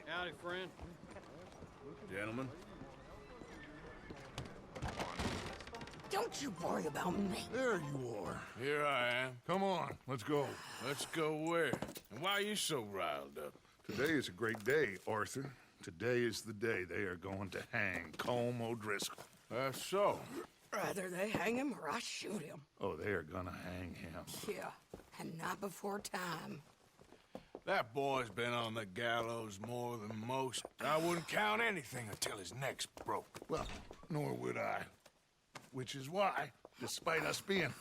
Howdy, friend. Gentlemen. Don't you worry about me. There you are. Here I am. Come on, let's go. Let's go where? And why are you so riled up? Today is a great day, Arthur. Today is the day they are going to hang Colm O'Driscoll. That's so. Rather they hang him or I shoot him. Oh, they are gonna hang him. Yeah, and not before time. That boy's been on the gallows more than most. I wouldn't count anything until his neck's broke. Well, nor would I. Which is why, despite us being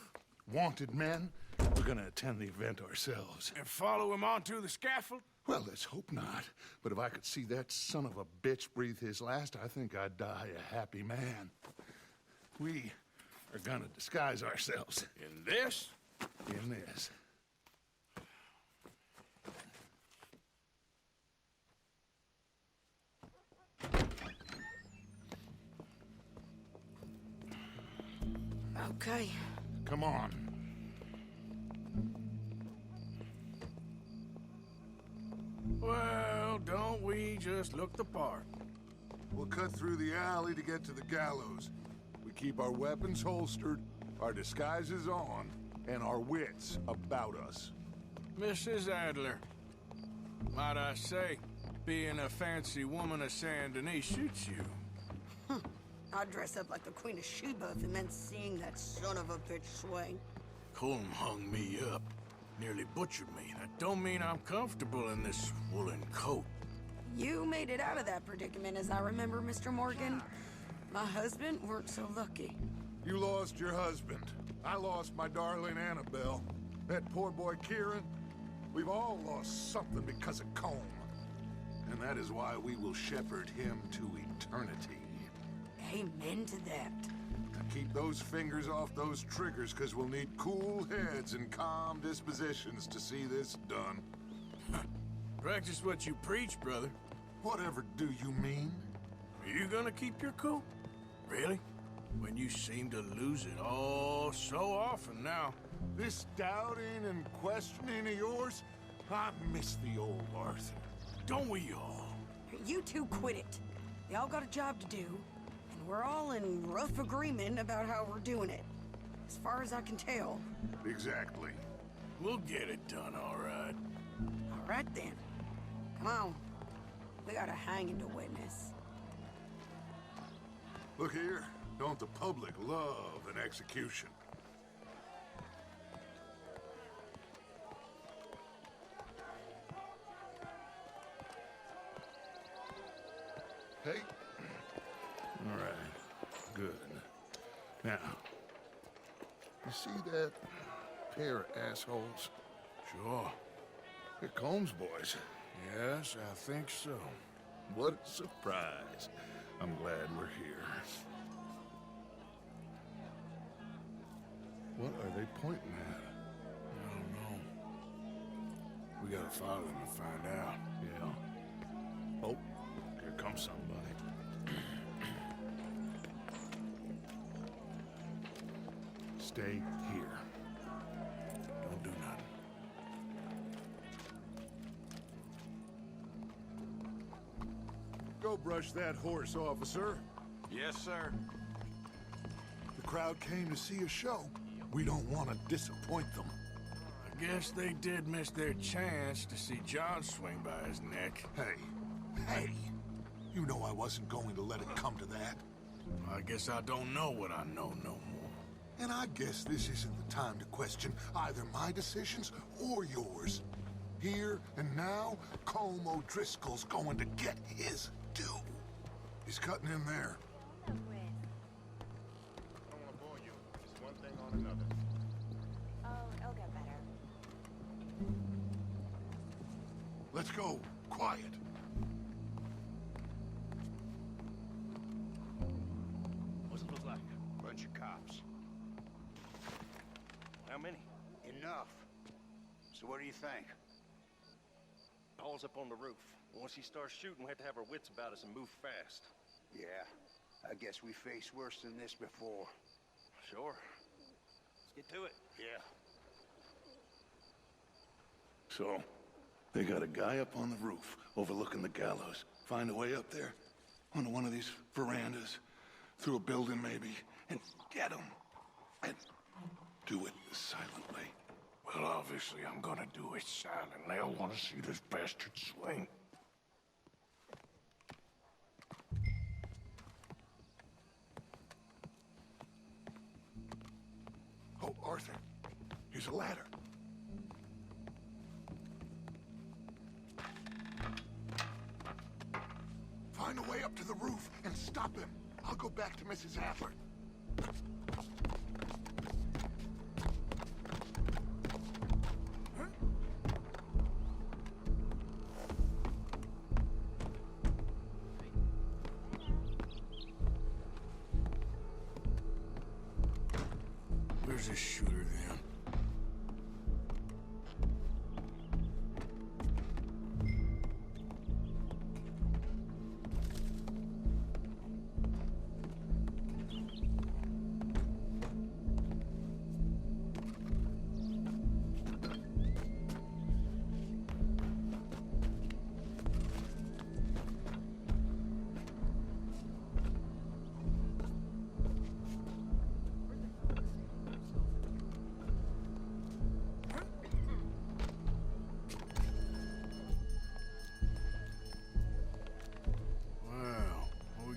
wanted men, we're gonna attend the event ourselves. And follow him onto the scaffold? Well, let's hope not. But if I could see that son of a bitch breathe his last, I think I'd die a happy man. We are gonna disguise ourselves. In this? In this. Okay. Come on. Well, don't we just look the part? We'll cut through the alley to get to the gallows. We keep our weapons holstered, our disguises on, and our wits about us. Mrs. Adler, might I say, being a fancy woman of Saint Denis shoots you. I'd dress up like the Queen of Sheba if it meant seeing that son of a bitch swing. Colm hung me up, nearly butchered me. That don't mean I'm comfortable in this woolen coat. You made it out of that predicament, as I remember, Mr. Morgan. My husband weren't so lucky. You lost your husband. I lost my darling Annabelle. That poor boy Kieran. We've all lost something because of Colm. And that is why we will shepherd him to eternity. Amen to that. Now keep those fingers off those triggers, because we'll need cool heads and calm dispositions to see this done. Practice what you preach, brother. Whatever do you mean? Are you gonna keep your cool? Really? When you seem to lose it all so often now. This doubting and questioning of yours, I miss the old Arthur. Don't we all? You two quit it. Y'all got a job to do, and we're all in rough agreement about how we're doing it. As far as I can tell. Exactly. We'll get it done, all right. All right, then. Come on. We got a hanging to witness. Look here, don't the public love an execution? Hey. All right, good. Now, you see that pair of assholes? Sure. They're Colm's boys. Yes, I think so. What a surprise. I'm glad we're here. What are they pointing at? I don't know. We gotta follow them and find out. Yeah. Oh, here comes somebody. Stay here. Don't do nothing. Go brush that horse, officer. Yes, sir. The crowd came to see a show. We don't want to disappoint them. I guess they did miss their chance to see John swing by his neck. Hey, you know I wasn't going to let it come to that. I guess I don't know what I know no more. And I guess this isn't the time to question either my decisions or yours. Here and now, Colm O'Driscoll's going to get his due. He's cutting in there. I don't want to bore you. Just one thing on another. Oh, it'll get better. Let's go. Quiet. What's it look like? Bunch of cops. How many? Enough. So what do you think? Paul's up on the roof. Once he starts shooting, we have to have our wits about us and move fast. Yeah, I guess we faced worse than this before. Sure. Let's get to it. Yeah. So, They got a guy up on the roof overlooking the gallows. Find a way up there, onto one of these verandas, through a building maybe, and get him. And do it silently. Well, obviously I'm gonna do it silent. They'll want to see this bastard swing. Oh, Arthur, here's a ladder. Find a way up to the roof and stop him. I'll go back to Mrs. Adler. Where's this shooter then?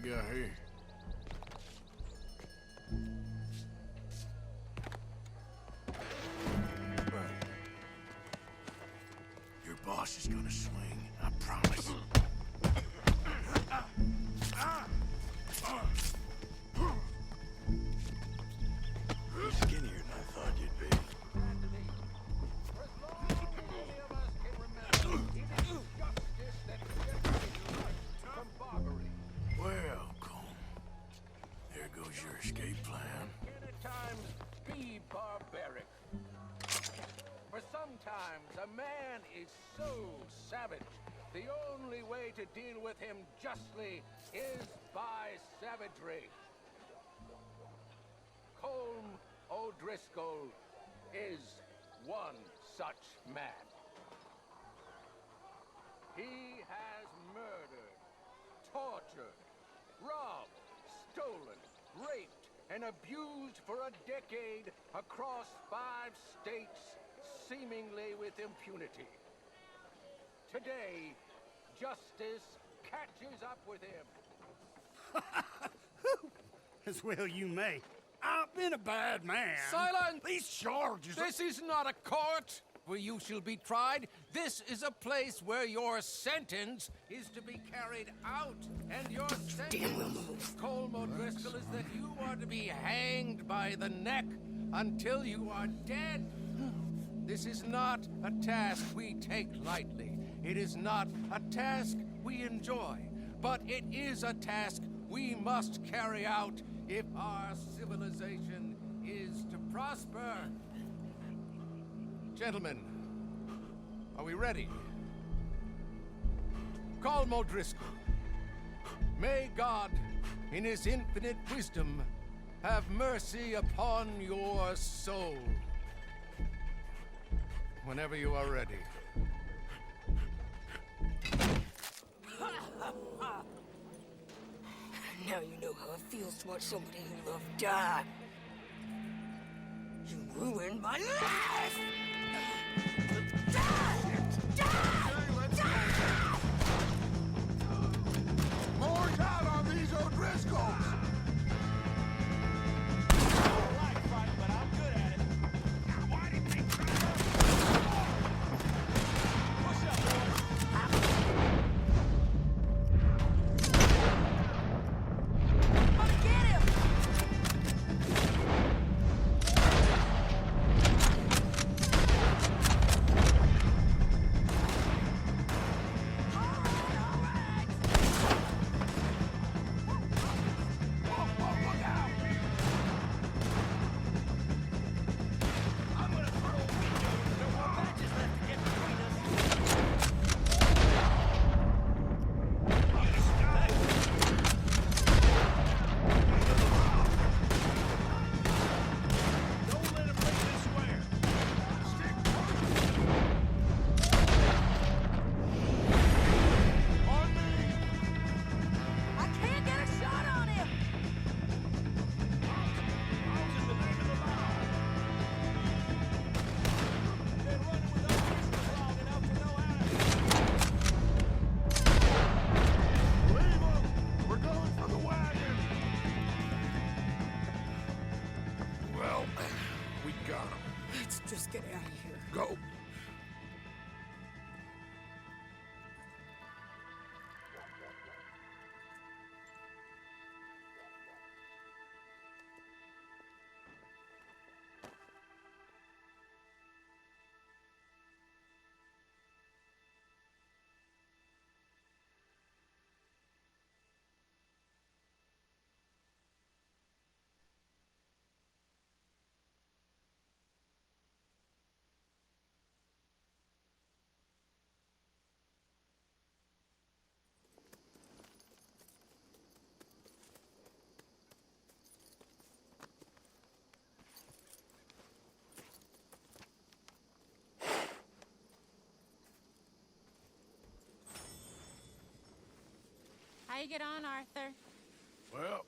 Got here. Your boss is gonna swing, I promise. You're skinnier than I thought you'd be. Well, Cole, there goes your escape plan. Can at times be barbaric. For sometimes a man is so savage, the only way to deal with him justly is by savagery. Colm O'Driscoll is one such man. He has murdered, tortured, robbed, stolen, raped, and abused for a decade across 5 states, seemingly with impunity. Today, justice catches up with him. As well you may. I've been a bad man. Silence! These charges are... This is not a court where you shall be tried. This is a place where your sentence is to be carried out. And your sentence, Colm O'Driscoll, is that you are to be hanged by the neck until you are dead. This is not a task we take lightly. It is not a task we enjoy. But it is a task we must carry out if our civilization is to prosper. Gentlemen, are we ready? Colm O'Driscoll, may God, in his infinite wisdom, have mercy upon your soul. Whenever you are ready. Now you know how it feels to watch somebody you love die. You ruined my life! More down on these O'Driscolls! out of here. Go. How you get on, Arthur? Well,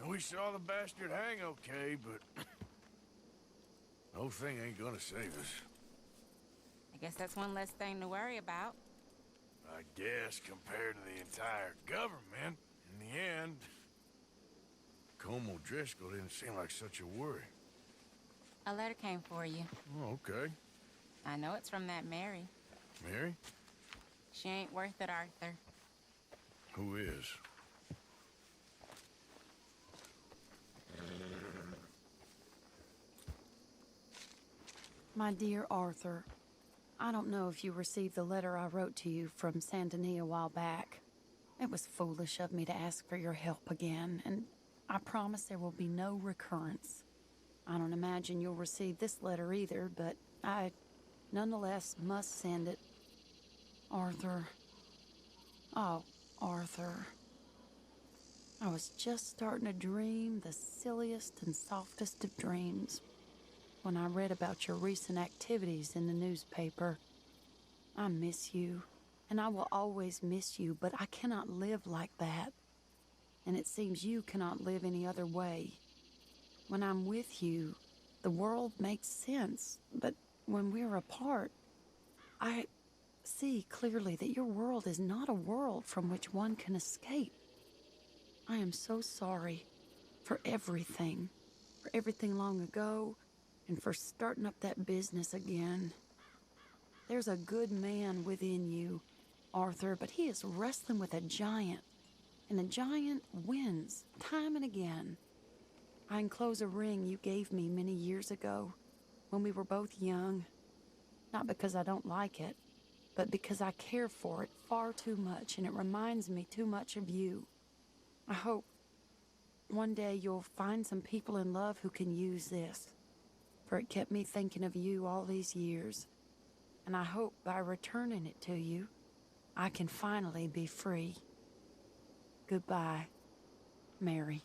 we saw the bastard hang okay, but the whole thing ain't gonna save us. I guess that's one less thing to worry about. I guess compared to the entire government, in the end, Colm O'Driscoll didn't seem like such a worry. A letter came for you. Oh, okay. I know it's from that Mary. Mary? She ain't worth it, Arthur. Who is? My dear Arthur, I don't know if you received the letter I wrote to you from Saint Denis a while back. It was foolish of me to ask for your help again, and I promise there will be no recurrence. I don't imagine you'll receive this letter either, but I nonetheless must send it. Arthur. Oh, Arthur. I was just starting to dream the silliest and softest of dreams when I read about your recent activities in the newspaper. I miss you, and I will always miss you, but I cannot live like that. And it seems you cannot live any other way. When I'm with you, the world makes sense, but when we're apart, I see clearly that your world is not a world from which one can escape. I am so sorry for everything long ago, and for starting up that business again. There's a good man within you, Arthur, but he is wrestling with a giant, and a giant wins time and again. I enclose a ring you gave me many years ago when we were both young, not because I don't like it, but because I care for it far too much, and it reminds me too much of you. I hope one day you'll find some people in love who can use this, for it kept me thinking of you all these years, and I hope by returning it to you, I can finally be free. Goodbye, Mary.